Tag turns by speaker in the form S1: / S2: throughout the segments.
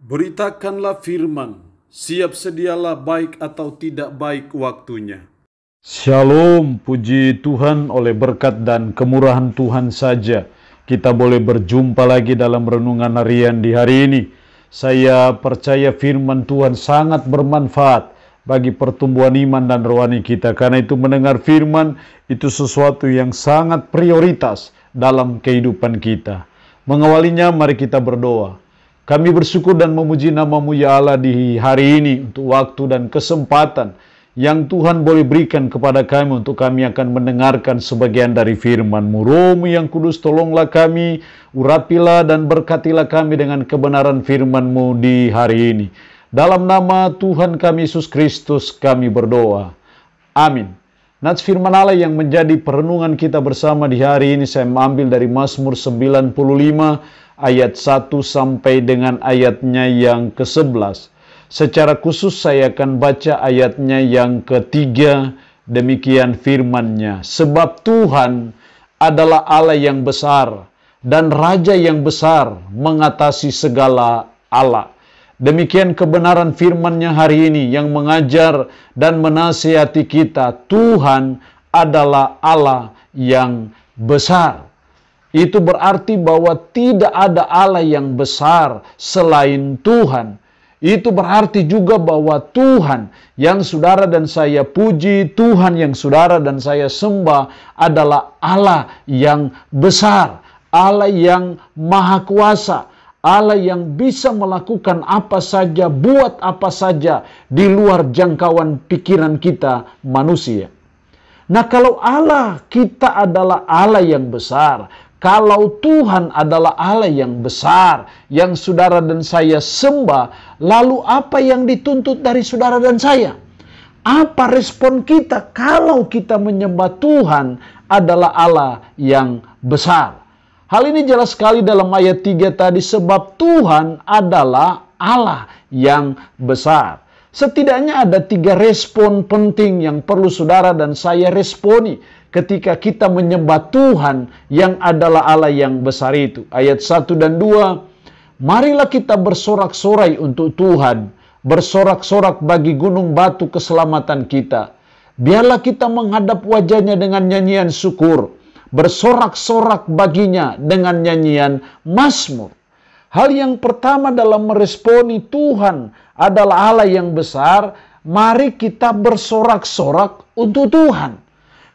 S1: Beritakanlah firman, siap sedialah baik atau tidak baik waktunya.
S2: Shalom, puji Tuhan, oleh berkat dan kemurahan Tuhan saja kita boleh berjumpa lagi dalam renungan harian di hari ini. Saya percaya firman Tuhan sangat bermanfaat bagi pertumbuhan iman dan rohani kita. Karena itu mendengar firman itu sesuatu yang sangat prioritas dalam kehidupan kita. Mengawalinya mari kita berdoa. Kami bersyukur dan memuji nama-Mu ya Allah di hari ini untuk waktu dan kesempatan yang Tuhan boleh berikan kepada kami untuk kami akan mendengarkan sebagian dari firman-Mu. Roh-Mu yang kudus, tolonglah kami, urapilah dan berkatilah kami dengan kebenaran firman-Mu di hari ini. Dalam nama Tuhan kami Yesus Kristus kami berdoa. Amin. Nats firman Allah yang menjadi perenungan kita bersama di hari ini saya ambil dari Mazmur 95 ayat 1 sampai dengan ayatnya yang ke-11. Secara khusus saya akan baca ayatnya yang ketiga, demikian firman-Nya. Sebab Tuhan adalah Allah yang besar dan Raja yang besar mengatasi segala Allah. Demikian kebenaran firman-Nya hari ini yang mengajar dan menasihati kita. Tuhan adalah Allah yang besar. Itu berarti bahwa tidak ada Allah yang besar selain Tuhan. Itu berarti juga bahwa Tuhan yang saudara dan saya puji, Tuhan yang saudara dan saya sembah adalah Allah yang besar, Allah yang maha kuasa, Allah yang bisa melakukan apa saja, buat apa saja di luar jangkauan pikiran kita manusia. Nah, kalau Allah kita adalah Allah yang besar, kalau Tuhan adalah Allah yang besar, yang saudara dan saya sembah, lalu apa yang dituntut dari saudara dan saya? Apa respon kita kalau kita menyembah Tuhan adalah Allah yang besar? Hal ini jelas sekali dalam ayat 3 tadi, sebab Tuhan adalah Allah yang besar. Setidaknya ada 3 respon penting yang perlu saudara dan saya responi ketika kita menyembah Tuhan yang adalah Allah yang besar itu. Ayat 1 dan 2, marilah kita bersorak-sorai untuk Tuhan, bersorak-sorak bagi gunung batu keselamatan kita. Biarlah kita menghadap wajahnya dengan nyanyian syukur, bersorak-sorak baginya dengan nyanyian mazmur. Hal yang pertama dalam meresponi Tuhan adalah Allah yang besar, mari kita bersorak-sorak untuk Tuhan.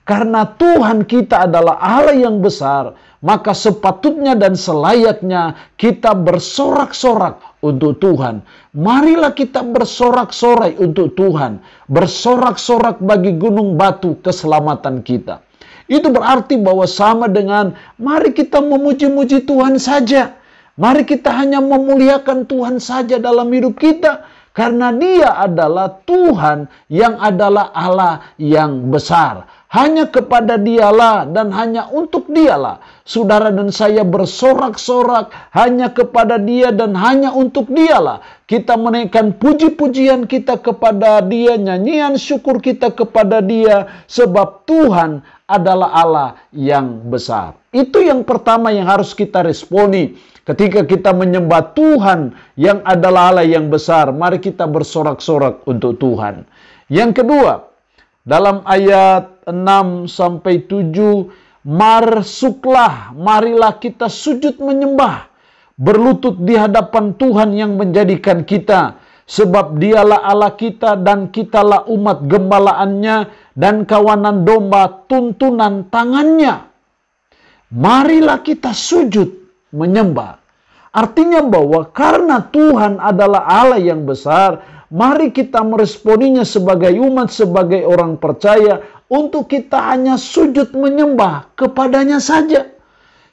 S2: Karena Tuhan kita adalah Allah yang besar, maka sepatutnya dan selayaknya kita bersorak-sorak untuk Tuhan. Marilah kita bersorak-sorai untuk Tuhan, bersorak-sorak bagi gunung batu keselamatan kita. Itu berarti bahwa sama dengan mari kita memuji-muji Tuhan saja. Mari kita hanya memuliakan Tuhan saja dalam hidup kita. Karena Dia adalah Tuhan yang adalah Allah yang besar. Hanya kepada Dialah dan hanya untuk Dialah saudara dan saya bersorak-sorak, hanya kepada Dia dan hanya untuk Dialah kita menaikkan puji-pujian kita kepada Dia, nyanyian syukur kita kepada Dia, sebab Tuhan adalah Allah yang besar. Itu yang pertama yang harus kita responi ketika kita menyembah Tuhan yang adalah Allah yang besar. Mari kita bersorak-sorak untuk Tuhan. Yang kedua, dalam ayat 6 sampai 7, marsuklah, marilah kita sujud menyembah, berlutut di hadapan Tuhan yang menjadikan kita, sebab Dialah Allah kita dan kitalah umat gembalaannya dan kawanan domba tuntunan tangannya. Marilah kita sujud menyembah. Artinya bahwa karena Tuhan adalah Allah yang besar, mari kita meresponinya sebagai umat, sebagai orang percaya, untuk kita hanya sujud menyembah kepadanya saja.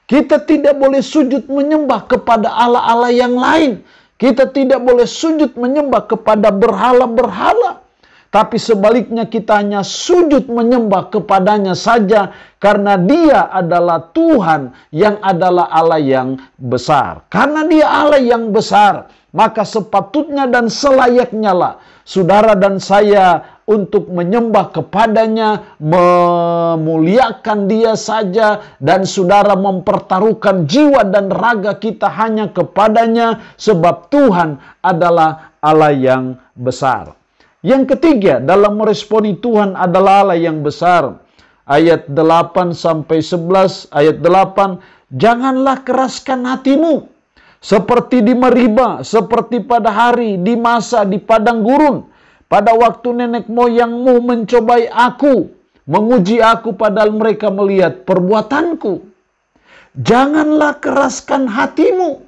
S2: Kita tidak boleh sujud menyembah kepada Allah-Allah yang lain. Kita tidak boleh sujud menyembah kepada berhala-berhala. Tapi sebaliknya kita hanya sujud menyembah kepadanya saja karena Dia adalah Tuhan yang adalah Allah yang besar. Karena Dia Allah yang besar, maka sepatutnya dan selayaknya lah saudara dan saya untuk menyembah kepadanya, memuliakan Dia saja, dan saudara mempertaruhkan jiwa dan raga kita hanya kepadanya, sebab Tuhan adalah Allah yang besar. Yang ketiga, dalam meresponi Tuhan adalah Allah yang besar. Ayat 8-11, ayat 8, janganlah keraskan hatimu, seperti di Meriba, seperti pada hari, di masa, di padang gurun, pada waktu nenek moyangmu mencobai aku, menguji aku, padahal mereka melihat perbuatanku. Janganlah keraskan hatimu.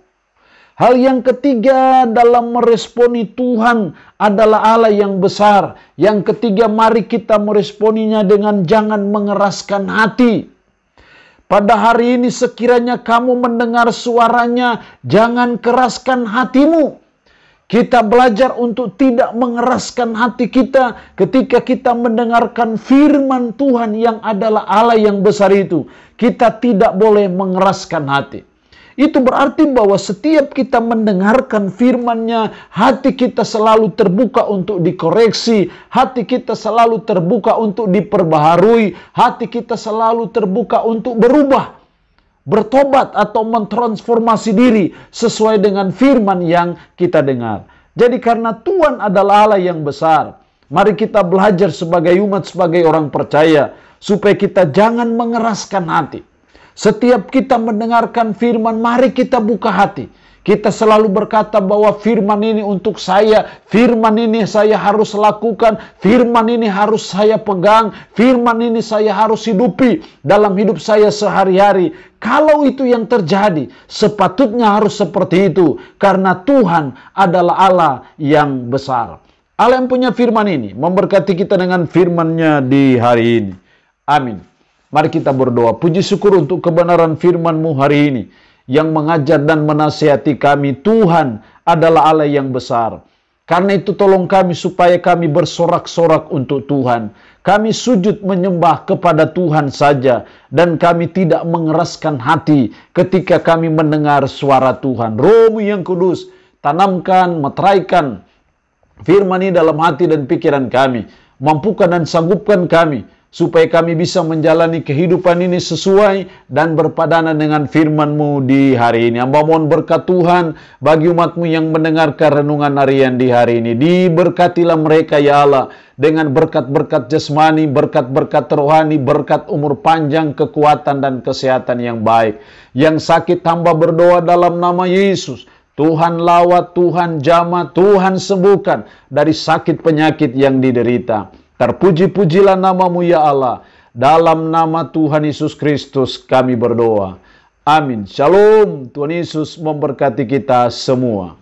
S2: Hal yang ketiga dalam meresponi Tuhan adalah Allah yang besar. Yang ketiga, mari kita meresponinya dengan jangan mengeraskan hati. Pada hari ini sekiranya kamu mendengar suaranya, jangan keraskan hatimu. Kita belajar untuk tidak mengeraskan hati kita ketika kita mendengarkan firman Tuhan yang adalah Allah yang besar itu. Kita tidak boleh mengeraskan hati. Itu berarti bahwa setiap kita mendengarkan firman-Nya, hati kita selalu terbuka untuk dikoreksi, hati kita selalu terbuka untuk diperbaharui, hati kita selalu terbuka untuk berubah, bertobat atau mentransformasi diri sesuai dengan firman yang kita dengar. Jadi karena Tuhan adalah Allah yang besar, mari kita belajar sebagai umat, sebagai orang percaya, supaya kita jangan mengeraskan hati. Setiap kita mendengarkan firman, mari kita buka hati. Kita selalu berkata bahwa firman ini untuk saya, firman ini saya harus lakukan, firman ini harus saya pegang, firman ini saya harus hidupi dalam hidup saya sehari-hari. Kalau itu yang terjadi, sepatutnya harus seperti itu. Karena Tuhan adalah Allah yang besar. Allah yang punya firman ini memberkati kita dengan firman-Nya di hari ini. Amin. Mari kita berdoa. Puji syukur untuk kebenaran firman-Mu hari ini yang mengajar dan menasihati kami. Tuhan adalah Allah yang besar. Karena itu tolong kami supaya kami bersorak-sorak untuk Tuhan. Kami sujud menyembah kepada Tuhan saja. Dan kami tidak mengeraskan hati ketika kami mendengar suara Tuhan. Roh-Mu yang kudus, tanamkan, meteraikan firman ini dalam hati dan pikiran kami. Mampukan dan sanggupkan kami supaya kami bisa menjalani kehidupan ini sesuai dan berpadanan dengan firman-Mu di hari ini. Hamba mohon berkat Tuhan bagi umat-Mu yang mendengarkan renungan harian di hari ini. Diberkatilah mereka ya Allah dengan berkat-berkat jasmani, berkat-berkat rohani, berkat umur panjang, kekuatan dan kesehatan yang baik. Yang sakit hamba berdoa dalam nama Yesus. Tuhan lawat, Tuhan jamah, Tuhan sembuhkan dari sakit penyakit yang diderita. Terpuji-pujilah nama-Mu ya Allah. Dalam nama Tuhan Yesus Kristus kami berdoa. Amin. Shalom. Tuhan Yesus memberkati kita semua.